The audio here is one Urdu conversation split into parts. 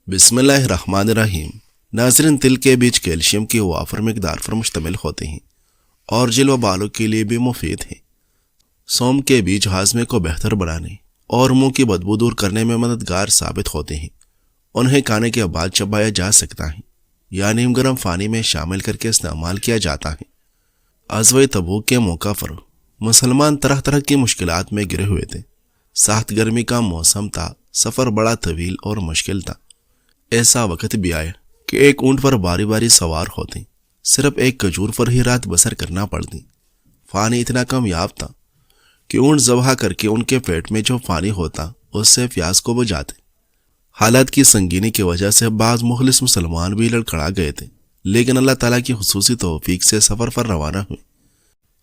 بسم اللہ الرحمن الرحیم۔ ناظرین، تل کے بیج کیلشیم کی وافر مقدار پر مشتمل ہوتے ہیں اور جلد و بالوں کے لیے بھی مفید ہیں۔ سوم کے بیج ہاضمے کو بہتر بنانے اور منہ کی بدبو دور کرنے میں مددگار ثابت ہوتے ہیں۔ انہیں کھانے کے بعد چبایا جا سکتا ہے یا نیم گرم پانی میں شامل کر کے استعمال کیا جاتا ہے۔ غزوہ تبوک کے موقع پر مسلمان طرح طرح کی مشکلات میں گرے ہوئے تھے۔ سخت گرمی کا موسم تھا، سفر بڑا طویل اور مشکل تھا۔ ایسا وقت بھی آیا کہ ایک اونٹ پر باری باری سوار ہوتے، صرف ایک کھجور پر ہی رات بسر کرنا پڑتی۔ پانی اتنا کمیاب تھا کہ اونٹ ذبح کر کے ان کے پیٹ میں جو پانی ہوتا اس سے پیاس کو بجھاتے۔ حالات کی سنگینی کی وجہ سے بعض مخلص مسلمان بھی لڑکھڑا گئے تھے، لیکن اللہ تعالیٰ کی خصوصی توفیق سے سفر پر روانہ ہوئے۔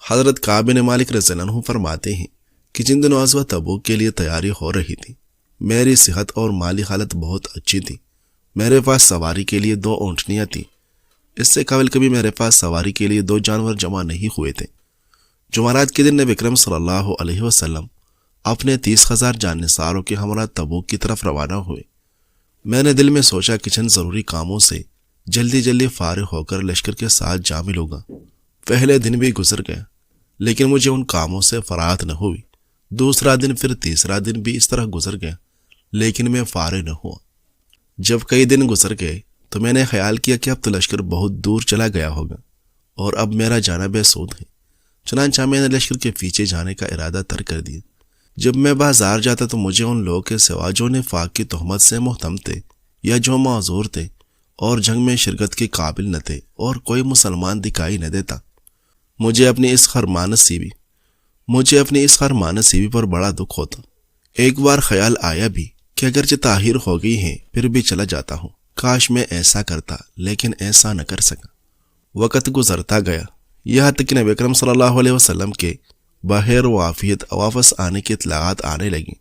حضرت کعب بن مالک رضی اللہ عنہ فرماتے ہیں کہ جن دنوں غزوہ تبوک کے لیے تیاری ہو رہی تھی، میری صحت اور مالی حالت بہت اچھی تھی۔ میرے پاس سواری کے لیے 2 اونٹنیاں تھیں۔ اس سے قبل کبھی میرے پاس سواری کے لیے 2 جانور جمع نہیں ہوئے تھے۔ جمعرات کے دن نبی اکرم صلی اللہ علیہ وسلم اپنے 30,000 جانثاروں کے ہمراہ تبوک کی طرف روانہ ہوئے۔ میں نے دل میں سوچا کہ چند ضروری کاموں سے جلدی فارغ ہو کر لشکر کے ساتھ جا ملوں گا۔ پہلے دن بھی گزر گیا، لیکن مجھے ان کاموں سے فراغت نہ ہوئی۔ دوسرا دن، پھر تیسرا دن بھی اس طرح گزر گیا، لیکن میں فارغ نہ ہوا۔ جب کئی دن گزر گئے تو میں نے خیال کیا کہ اب تو لشکر بہت دور چلا گیا ہوگا اور اب میرا جانا بے سود ہے۔ چنانچہ میں نے لشکر کے پیچھے جانے کا ارادہ ترک کر دیا۔ جب میں بازار جاتا تو مجھے ان لوگوں کے سوا جو نفاق کی تہمت سے مہتم تھے یا جو معذور تھے اور جنگ میں شرکت کے قابل نہ تھے اور کوئی مسلمان دکھائی نہ دیتا۔ مجھے اپنی اس خرمان نصیبی پر بڑا دکھ ہوتا۔ ایک بار خیال آیا بھی کہ اگرچہ طاہر ہو گئی ہیں پھر بھی چلا جاتا ہوں، کاش میں ایسا کرتا، لیکن ایسا نہ کر سکا۔ وقت گزرتا گیا، یہاں تک کہ نبی اکرم صلی اللہ علیہ وسلم کے بخیر و عافیت واپس آنے کی اطلاعات آنے لگیں۔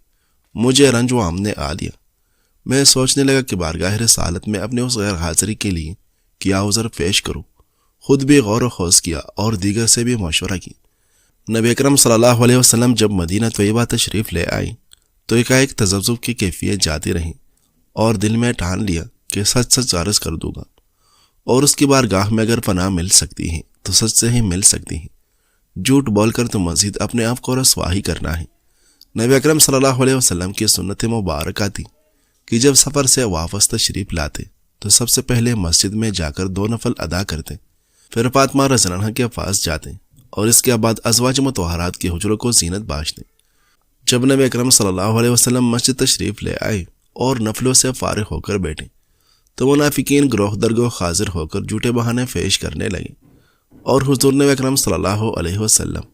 مجھے رنج و غم نے آ لیا۔ میں سوچنے لگا کہ بارگاہ رسالت میں اپنے اس غیر حاضری کے لیے کیا عذر پیش کروں۔ خود بھی غور و خوض کیا اور دیگر سے بھی مشورہ کیا۔ نبی اکرم صلی اللہ علیہ وسلم جب مدینہ طیبہ تشریف لے آئیں تو ایک تذبذب کی کیفیت جاتی رہی اور دل میں ٹھان لیا کہ سچ عرض کر دوں گا، اور اس کی بارگاہ میں اگر پناہ مل سکتی ہے تو سچ سے ہی مل سکتی ہے۔ جھوٹ بول کر تو مزید اپنے آپ کو رسوا ہی کرنا ہے۔ نبی اکرم صلی اللہ علیہ وسلم کی سنت مبارکہ تھی کہ جب سفر سے واپس تشریف لاتے تو سب سے پہلے مسجد میں جا کر 2 نفل ادا کرتے، پھر فاطمہ رضی اللہ عنہا کے پاس جاتے اور اس کے بعد ازواج مطہرات کے حجروں کو زینت بخشتے۔ جب نبی اکرم صلی اللہ علیہ وسلم مسجد تشریف لے آئے اور نفلوں سے فارغ ہو کر بیٹھے تو منافقین گروہ در گروہ حاضر ہو کر جھوٹے بہانے پیش کرنے لگے، اور حضور نبی اکرم صلی اللہ علیہ وسلم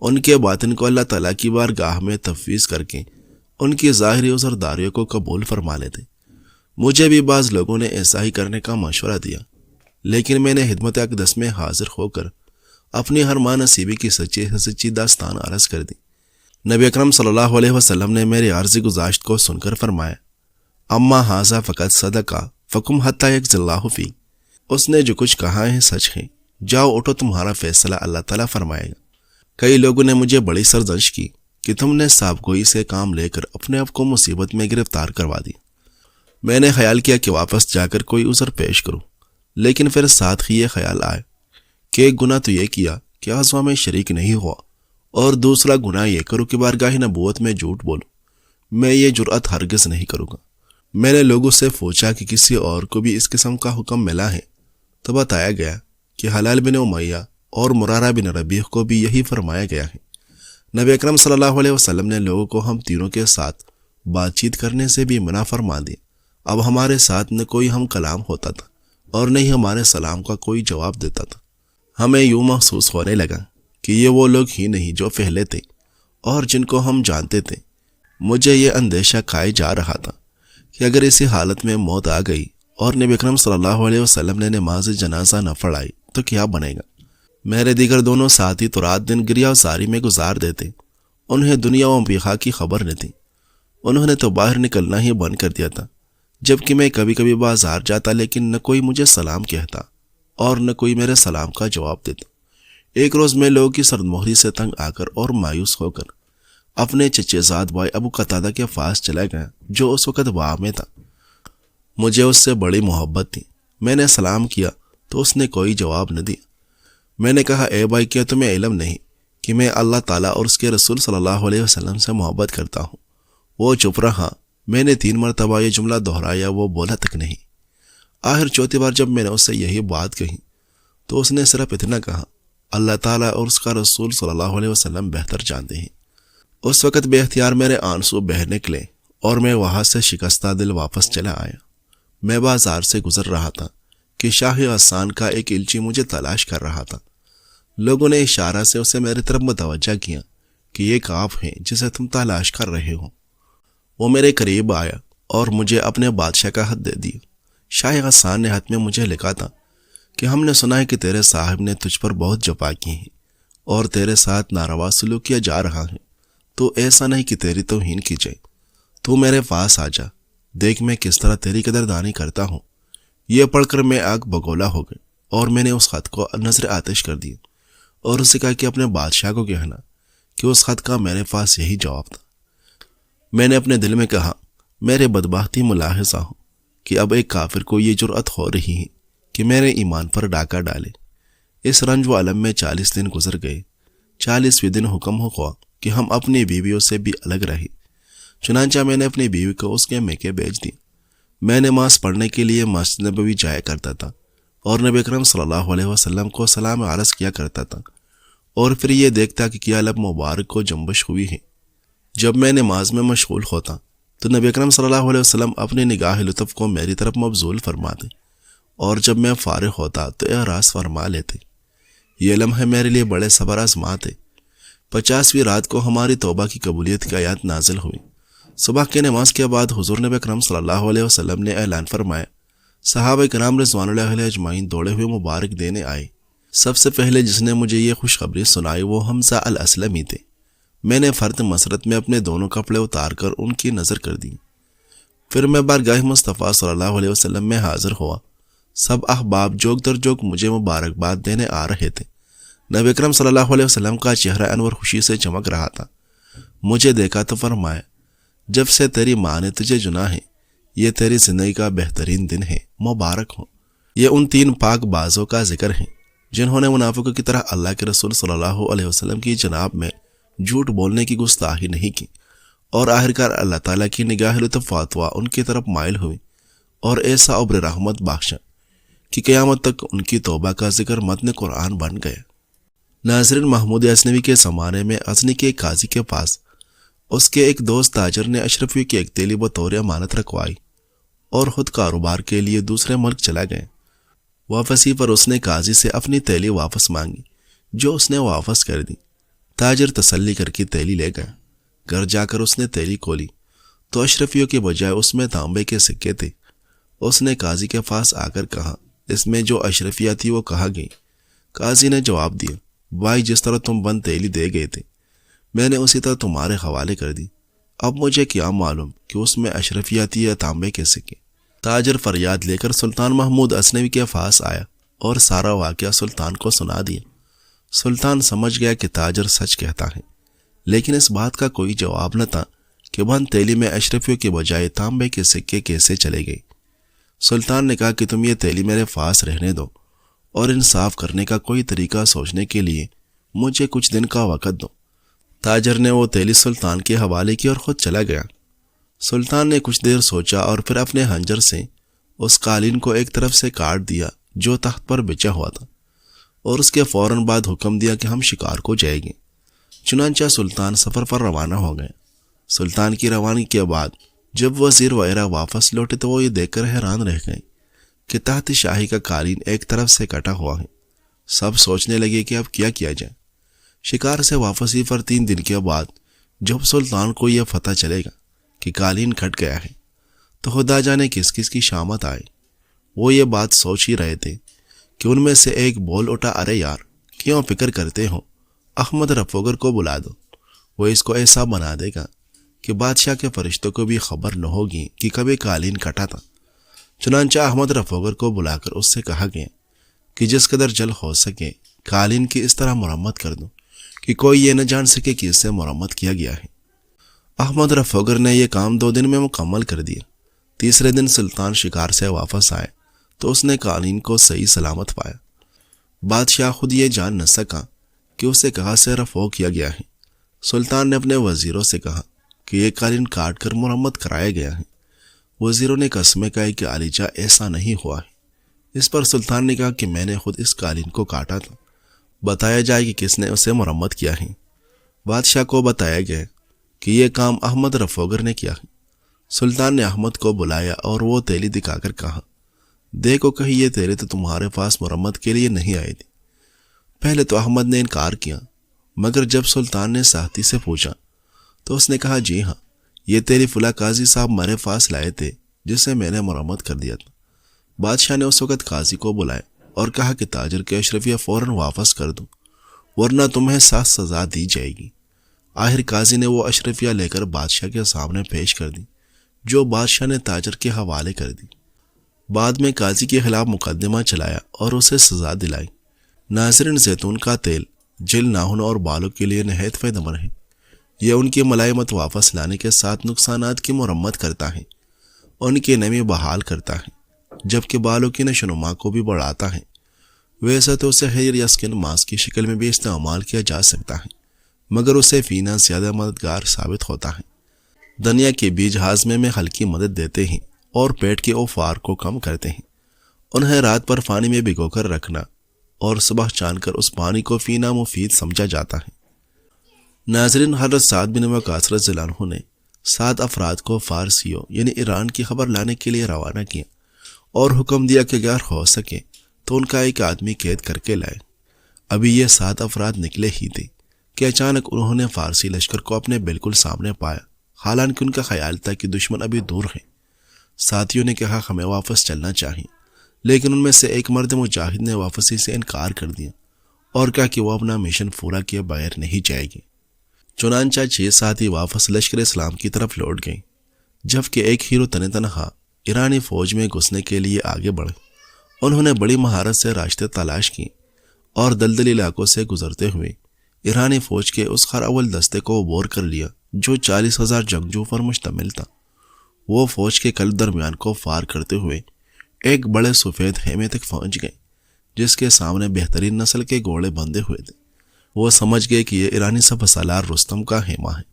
ان کے باطن کو اللہ تعالیٰ کی بارگاہ میں تفویض کر کے ان کی ظاہری عذرداریوں کو قبول فرما لیتے۔ مجھے بھی بعض لوگوں نے ایسا ہی کرنے کا مشورہ دیا، لیکن میں نے خدمت اقدس میں حاضر ہو کر اپنی خرمان نصیبی کی سچی داستان عرض کر دی۔ نبی اکرم صلی اللہ علیہ وسلم نے میری عرض گزاشت کو سن کر فرمایا، اما ھذا فقط صدقہ فکم حتی یقضی اللہ فی۔ اس نے جو کچھ کہا ہے سچ ہے، جاؤ اٹھو، تمہارا فیصلہ اللہ تعالیٰ فرمائے گا۔ کئی لوگوں نے مجھے بڑی سرزنش کی کہ تم نے صاحب گوئی سے کام لے کر اپنے آپ کو مصیبت میں گرفتار کروا دیا۔ میں نے خیال کیا کہ واپس جا کر کوئی عذر پیش کروں، لیکن پھر ساتھ ہی یہ خیال آیا کہ ایک گناہ تو یہ کیا کہ غزوہ میں شریک نہیں ہوا، اور دوسرا گناہ یہ کروں کہ بارگاہ نبوت میں جھوٹ بولوں۔ میں یہ جرأت ہرگز نہیں کروں گا۔ میں نے لوگوں سے پوچھا کہ کسی اور کو بھی اس قسم کا حکم ملا ہے تو بتایا گیا کہ حلال بن امیہ اور مرارہ بن ربیع کو بھی یہی فرمایا گیا ہے۔ نبی اکرم صلی اللہ علیہ وسلم نے لوگوں کو ہم تینوں کے ساتھ بات چیت کرنے سے بھی منع فرما دیا۔ اب ہمارے ساتھ نہ کوئی ہم کلام ہوتا تھا اور نہ ہی ہمارے سلام کا کوئی جواب دیتا تھا۔ ہمیں یوں محسوس ہونے لگا کہ یہ وہ لوگ ہی نہیں جو پہلے تھے اور جن کو ہم جانتے تھے۔ مجھے یہ اندیشہ کھائے جا رہا تھا کہ اگر اسی حالت میں موت آ گئی اور نبی اکرم صلی اللہ علیہ وسلم نے نماز جنازہ نہ پڑھائی تو کیا بنے گا۔ میرے دیگر دونوں ساتھی تو رات دن گریہ و زاری میں گزار دیتے۔ انہیں دنیا و انبیاء کی خبر نہ تھی۔ انہوں نے تو باہر نکلنا ہی بند کر دیا تھا، جبکہ میں کبھی کبھی بازار جاتا لیکن نہ کوئی مجھے سلام کہتا اور نہ کوئی میرے سلام کا جواب دیتا۔ ایک روز میں لوگوں کی سردمہری سے تنگ آ کر اور مایوس ہو کر اپنے چچے زاد بھائی ابو قتادہ کے پاس چلا گیا جو اس وقت وہاں میں تھا۔ مجھے اس سے بڑی محبت تھی۔ میں نے سلام کیا تو اس نے کوئی جواب نہ دیا۔ میں نے کہا اے بھائی، کیا تمہیں علم نہیں کہ میں اللہ تعالیٰ اور اس کے رسول صلی اللہ علیہ وسلم سے محبت کرتا ہوں؟ وہ چپ رہا۔ میں نے 3 مرتبہ یہ جملہ دہرایا، وہ بولا تک نہیں۔ آخر چوتھی بار جب میں نے اس سے یہی بات کہی تو اس نے صرف اتنا کہا، اللہ تعالیٰ اور اس کا رسول صلی اللہ علیہ وسلم بہتر جانتے ہیں۔ اس وقت بے اختیار میرے آنسو بہہ نکلے اور میں وہاں سے شکستہ دل واپس چلا آیا۔ میں بازار سے گزر رہا تھا کہ شاہ غسان کا ایک الچی مجھے تلاش کر رہا تھا۔ لوگوں نے اشارہ سے اسے میری طرف متوجہ کیا کہ یہ کاف ہے جسے تم تلاش کر رہے ہو۔ وہ میرے قریب آیا اور مجھے اپنے بادشاہ کا خط دے دیا۔ شاہ غسان نے خط میں مجھے لکھا تھا کہ ہم نے سنا ہے کہ تیرے صاحب نے تجھ پر بہت جفا کی ہیں اور تیرے ساتھ ناروا سلوک کیا جا رہا ہے، تو ایسا نہیں کہ تیری توہین کی جائے۔ تو میرے پاس آ جا، دیکھ میں کس طرح تیری قدردانی کرتا ہوں۔ یہ پڑھ کر میں آگ بگولا ہو گئی اور میں نے اس خط کو نظر آتش کر دیا اور اسے کہا کہ اپنے بادشاہ کو کہنا کہ اس خط کا میرے پاس یہی جواب تھا۔ میں نے اپنے دل میں کہا، میرے بدبختی ملاحظہ ہو کہ اب ایک کافر کو یہ جرأت ہو رہی ہے کہ میرے ایمان پر ڈاکہ ڈالے۔ اس رنج و الم میں 40 دن گزر گئے۔ 40ویں دن حکم ہوا کہ ہم اپنی بیویوں سے بھی الگ رہے۔ چنانچہ میں نے اپنی بیوی کو اس کے میکے بیچ دی۔ میں نماز پڑھنے کے لیے مسجد نبوی جایا کرتا تھا اور نبی اکرم صلی اللہ علیہ وسلم کو سلام عرض کیا کرتا تھا اور پھر یہ دیکھتا کہ کیا لب مبارک کو جنبش ہوئی ہے۔ جب میں نماز میں مشغول ہوتا تو نبی اکرم صلی اللہ علیہ وسلم اپنی نگاہ لطف کو میری طرف مبذول فرماتے اور جب میں فارغ ہوتا تو اعراض فرما لیتے۔ یہ لمحے میرے لیے بڑے صبر آزما تھے۔ 50ویں رات کو ہماری توبہ کی قبولیت کی آیات نازل ہوئی۔ صبح کی نماز کے بعد حضور نبی اکرم صلی اللہ علیہ وسلم نے اعلان فرمایا۔ صحابہ کرام رضوان اللہ علیہ اجمعین دوڑے ہوئے مبارک دینے آئے۔ سب سے پہلے جس نے مجھے یہ خوشخبری سنائی وہ حمزہ الاسلمی تھے۔ میں نے فرد مسرت میں اپنے دونوں کپڑے اتار کر ان کی نظر کر دی۔ پھر میں بارگاہ مصطفیٰ صلی اللہ علیہ وسلم میں حاضر ہوا۔ سب احباب جوک در جوک مجھے مبارکباد دینے آ رہے تھے۔ نبی اکرم صلی اللہ علیہ وسلم کا چہرہ انور خوشی سے چمک رہا تھا۔ مجھے دیکھا تو فرمایا، جب سے تیری ماں نے تجھے چنا ہے یہ تیری زندگی کا بہترین دن ہے، مبارک ہو۔ یہ ان 3 پاک بازوں کا ذکر ہے جنہوں نے منافقوں کی طرح اللہ کے رسول صلی اللہ علیہ وسلم کی جناب میں جھوٹ بولنے کی گستاخی نہیں کی، اور آخرکار اللہ تعالیٰ کی نگاہ لطف فاتوہ ان کی طرف مائل ہوئی اور ایسا عبر رحمت بخشا کہ قیامت تک ان کی توبہ کا ذکر متن قرآن بن گیا۔ ناظرین، محمود غزنوی کے زمانے میں غزنی کے قاضی کے پاس اس کے ایک دوست تاجر نے اشرفیوں کی ایک تیلی بطور امانت رکھوائی اور خود کاروبار کے لیے دوسرے ملک چلا گئے۔ واپسی پر اس نے قاضی سے اپنی تیلی واپس مانگی، جو اس نے واپس کر دی۔ تاجر تسلی کر کے تیلی لے گیا۔ گھر جا کر اس نے تیلی کھولی تو اشرفیوں کے بجائے اس میں تانبے کے سکے تھے۔ اس نے قاضی کے پاس آ کر کہا، اس میں جو اشرفیہ تھی وہ کہاں گئی؟ قاضی نے جواب دیا، بھائی جس طرح تم بند تیلی دے گئے تھے میں نے اسی طرح تمہارے حوالے کر دی۔ اب مجھے کیا معلوم کہ اس میں اشرفیہ تھی یا تانبے کے سکے۔ تاجر فریاد لے کر سلطان محمود غزنوی کے پاس آیا اور سارا واقعہ سلطان کو سنا دیا۔ سلطان سمجھ گیا کہ تاجر سچ کہتا ہے، لیکن اس بات کا کوئی جواب نہ تھا کہ بند تیلی میں اشرفیوں کے بجائے تانبے کے سکے کیسے چلے گئے۔ سلطان نے کہا کہ تم یہ تیلی میرے پاس رہنے دو اور انصاف کرنے کا کوئی طریقہ سوچنے کے لیے مجھے کچھ دن کا وقت دو۔ تاجر نے وہ تیلی سلطان کے حوالے کی اور خود چلا گیا۔ سلطان نے کچھ دیر سوچا اور پھر اپنے خنجر سے اس قالین کو ایک طرف سے کاٹ دیا جو تخت پر بچھا ہوا تھا، اور اس کے فوراً بعد حکم دیا کہ ہم شکار کو جائیں گے۔ چنانچہ سلطان سفر پر روانہ ہو گئے۔ سلطان کی روانگی کے بعد جب وزیر وغیرہ واپس لوٹے تو وہ یہ دیکھ کر حیران رہ گئے کہ تحت شاہی کا قالین ایک طرف سے کٹا ہوا ہے۔ سب سوچنے لگے کہ اب کیا کیا جائے۔ شکار سے واپسی پر 3 دن کے بعد جب سلطان کو یہ پتہ چلے گا کہ قالین کٹ گیا ہے تو خدا جانے کس کس کی شامت آئے۔ وہ یہ بات سوچ ہی رہے تھے کہ ان میں سے ایک بول اٹھا، ارے یار کیوں فکر کرتے ہو، احمد رفوگر کو بلا دو، وہ اس کو ایسا بنا دے گا کہ بادشاہ کے فرشتوں کو بھی خبر نہ ہوگی کہ کبھی قالین کٹا تھا۔ چنانچہ احمد رفوگر کو بلا کر اس سے کہا گیا کہ جس قدر جلد ہو سکے قالین کی اس طرح مرمت کر دو کہ کوئی یہ نہ جان سکے کہ اس سے مرمت کیا گیا ہے۔ احمد رفوگر نے یہ کام 2 دن میں مکمل کر دیا۔ تیسرے دن سلطان شکار سے واپس آئے تو اس نے قالین کو صحیح سلامت پایا۔ بادشاہ خود یہ جان نہ سکا کہ اسے کہاں سے رفع کیا گیا ہے۔ سلطان نے اپنے وزیروں سے کہا کہ یہ قالین کاٹ کر مرمت کرایا گیا ہے۔ وزیروں نے قسمیں کھائی کہ علی جاں ایسا نہیں ہوا ہے۔ اس پر سلطان نے کہا کہ میں نے خود اس قالین کو کاٹا تھا، بتایا جائے کہ کس نے اسے مرمت کیا ہے۔ بادشاہ کو بتایا گیا کہ یہ کام احمد رفوگر نے کیا ہے۔ سلطان نے احمد کو بلایا اور وہ تیلی دکھا کر کہا، دیکھو کہیں یہ تیلی تو تمہارے پاس مرمت کے لیے نہیں آئی تھی۔ پہلے تو احمد نے انکار کیا، مگر جب سلطان نے سختی سے پوچھا تو اس نے کہا، جی ہاں، یہ تیلی فلاں قاضی صاحب میرے پاس لائے تھے جسے میں نے مرمت کر دیا تھا۔ بادشاہ نے اس وقت قاضی کو بلایا اور کہا کہ تاجر کے اشرفیہ فوراً واپس کر دو ورنہ تمہیں سخت سزا دی جائے گی۔ آخر قاضی نے وہ اشرفیہ لے کر بادشاہ کے سامنے پیش کر دی، جو بادشاہ نے تاجر کے حوالے کر دی۔ بعد میں قاضی کے خلاف مقدمہ چلایا اور اسے سزا دلائی۔ ناظرین، زیتون کا تیل جلد، ناخن اور بالوں کے لیے نہایت فائدہ مند ہے۔ یہ ان کی ملائمت واپس لانے کے ساتھ نقصانات کی مرمت کرتا ہے، ان کی نمی بحال کرتا ہے، جبکہ بالوں کی نشوونما کو بھی بڑھاتا ہے۔ ویسے تو اسے ہیئر یا سکن ماسک کی شکل میں بھی استعمال کیا جا سکتا ہے، مگر اسے پینا زیادہ مددگار ثابت ہوتا ہے۔ دھنیا کے بیج ہاضمے میں ہلکی مدد دیتے ہیں اور پیٹ کے اوفار کو کم کرتے ہیں۔ انہیں رات پر پانی میں بھگو کر رکھنا اور صبح چھان کر اس پانی کو پینا مفید سمجھا جاتا ہے۔ ناظرین، حضرت سعد بن وقاص رضی اللہ عنہ نے 7 افراد کو فارسیوں یعنی ایران کی خبر لانے کے لیے روانہ کیا اور حکم دیا کہ اگر ہو سکے تو ان کا ایک آدمی قید کر کے لائے۔ ابھی یہ 7 افراد نکلے ہی تھے کہ اچانک انہوں نے فارسی لشکر کو اپنے بالکل سامنے پایا، حالانکہ ان کا خیال تھا کہ دشمن ابھی دور ہے۔ ساتھیوں نے کہا ہمیں واپس چلنا چاہیے، لیکن ان میں سے ایک مرد مجاہد نے واپسی سے انکار کر دیا اور کہا کہ وہ اپنا مشن پورا کیے بغیر نہیں جائے گی۔ چنانچہ 6 ساتھی واپس لشکر اسلام کی طرف لوٹ گئے، جبکہ ایک ہیرو تنہا ایرانی فوج میں گھسنے کے لیے آگے بڑھے۔ انہوں نے بڑی مہارت سے راستے تلاش کیے اور دلدلی علاقوں سے گزرتے ہوئے ایرانی فوج کے اس خراول دستے کو عبور کر لیا جو 40,000 جنگجو پر مشتمل تھا۔ وہ فوج کے قلب درمیان کو پار کرتے ہوئے ایک بڑے سفید خیمے تک پہنچ گئے، جس کے سامنے بہترین نسل کے گھوڑے بندھے ہوئے تھے۔ وہ سمجھ گئے کہ یہ ایرانی سپہ سالار رستم کا خیمہ ہے۔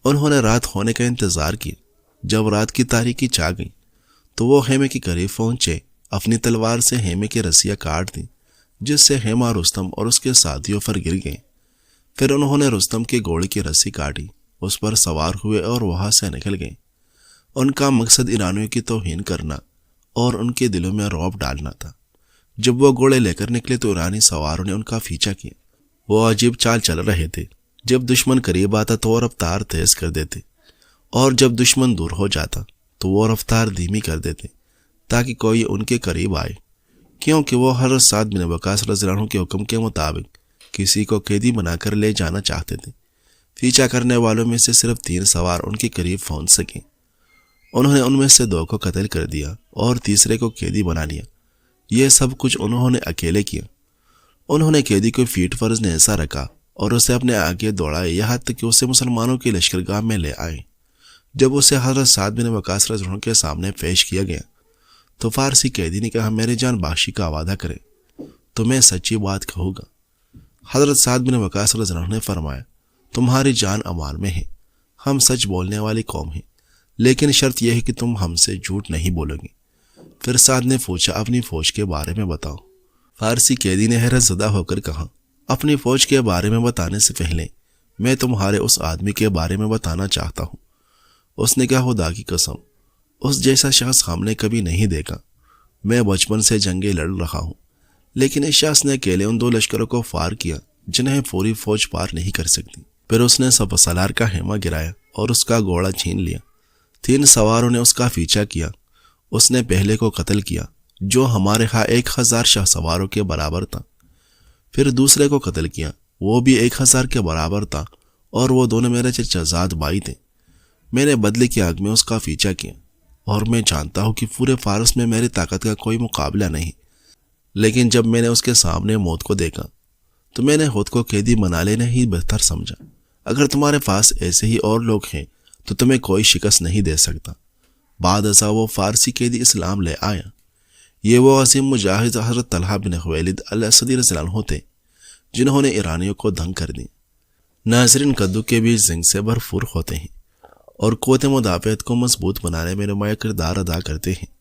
انہوں نے رات ہونے کا انتظار کیا۔ جب رات کی تاریکی چھا گئی تو وہ خیمے کے قریب پہنچے، اپنی تلوار سے خیمے کی رسیاں کاٹ دیں، جس سے خیمہ رستم اور اس کے ساتھیوں پر گر گئے۔ پھر انہوں نے رستم کے گھوڑے کی رسی کاٹی، اس پر سوار ہوئے اور وہاں سے نکل گئے۔ ان کا مقصد ایرانیوں کی توہین کرنا اور ان کے دلوں میں رعب ڈالنا تھا۔ جب وہ گھوڑے لے کر نکلے تو ایرانی سواروں نے ان کا پیچھا کیا۔ وہ عجیب چال چل رہے تھے، جب دشمن قریب آتا تو وہ رفتار تیز کر دیتے اور جب دشمن دور ہو جاتا تو وہ رفتار دھیمی کر دیتے تاکہ کوئی ان کے قریب آئے، کیونکہ وہ حضرت سعد بن وقاص رضی اللہ عنہ کے حکم کے مطابق کسی کو قیدی بنا کر لے جانا چاہتے تھے۔ پیچھا کرنے والوں میں سے صرف 3 سوار ان کے قریب پہنچ سکے۔ انہوں نے ان میں سے 2 کو قتل کر دیا اور تیسرے کو قیدی بنا لیا۔ یہ سب کچھ انہوں نے اکیلے کیا۔ انہوں نے قیدی کو فیٹ پر ایسا رکھا اور اسے اپنے آگے دوڑائے یہاں تک کہ اسے مسلمانوں کی لشکرگاہ میں لے آئے۔ جب اسے حضرت سعد بن وقاص رضی اللہ عنہ کے سامنے پیش کیا گیا تو فارسی قیدی نے کہا، میری جان بخشی کا وعدہ کرے تو میں سچی بات کہوں گا۔ حضرت سعد بن وقاص رضی اللہ عنہ نے فرمایا، تمہاری جان امان میں ہے، ہم سچ بولنے والی قوم ہیں، لیکن شرط یہ ہے کہ تم ہم سے جھوٹ نہیں بولو گے۔ پھر سعد نے پوچھا، اپنی فوج کے بارے میں بتاؤ۔ فارسی قیدی نے حیرت زدہ ہو کر کہا، اپنی فوج کے بارے میں بتانے سے پہلے میں تمہارے اس آدمی کے بارے میں بتانا چاہتا ہوں۔ اس نے کہا، خدا کی قسم، اس جیسا شخص ہم نے کبھی نہیں دیکھا۔ میں بچپن سے جنگیں لڑ رہا ہوں، لیکن اس شخص نے اکیلے ان 2 لشکروں کو پار کیا جنہیں پوری فوج پار نہیں کر سکتی۔ پھر اس نے سپہ سالار کا خیمہ گرایا اور اس کا گھوڑا چھین لیا۔ 3 سواروں نے اس کا پیچھا کیا۔ اس نے پہلے کو قتل کیا جو ہمارے ہاں 1000 شاہ سواروں کے برابر تھا۔ پھر دوسرے کو قتل کیا، وہ بھی 1000 کے برابر تھا، اور وہ دونوں میرے چچا زاد بھائی تھے۔ میں نے بدلے کی آگ میں اس کا پیچھا کیا، اور میں جانتا ہوں کہ پورے فارس میں میری طاقت کا کوئی مقابلہ نہیں، لیکن جب میں نے اس کے سامنے موت کو دیکھا تو میں نے خود کو قیدی بنا لینا ہی بہتر سمجھا۔ اگر تمہارے پاس ایسے ہی اور لوگ ہیں تو تمہیں کوئی شکست نہیں دے سکتا۔ بعد ازاں وہ فارسی قیدی اسلام لے آیا۔ یہ وہ عظیم مجاہد حضرت طلحہ بن خویلد الاسدی رضی اللہ عنہ تھے جنہوں نے ایرانیوں کو دھنگ کر دی۔ ناظرین، کدو کے بیج زنک سے بھرپور ہوتے ہیں اور قوت مدافعت کو مضبوط بنانے میں نمایاں کردار ادا کرتے ہیں۔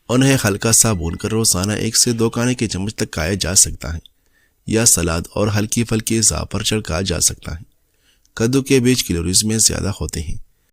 انہیں ہلکا سا بھون کر روزانہ 1 سے 2 کھانے کے چمچ تک کھایا جا سکتا ہے یا سلاد اور ہلکی پھلکی غذا پر چھڑکا جا سکتا ہے۔ کدو کے بیج کیلوریز میں زیادہ ہوتے ہیں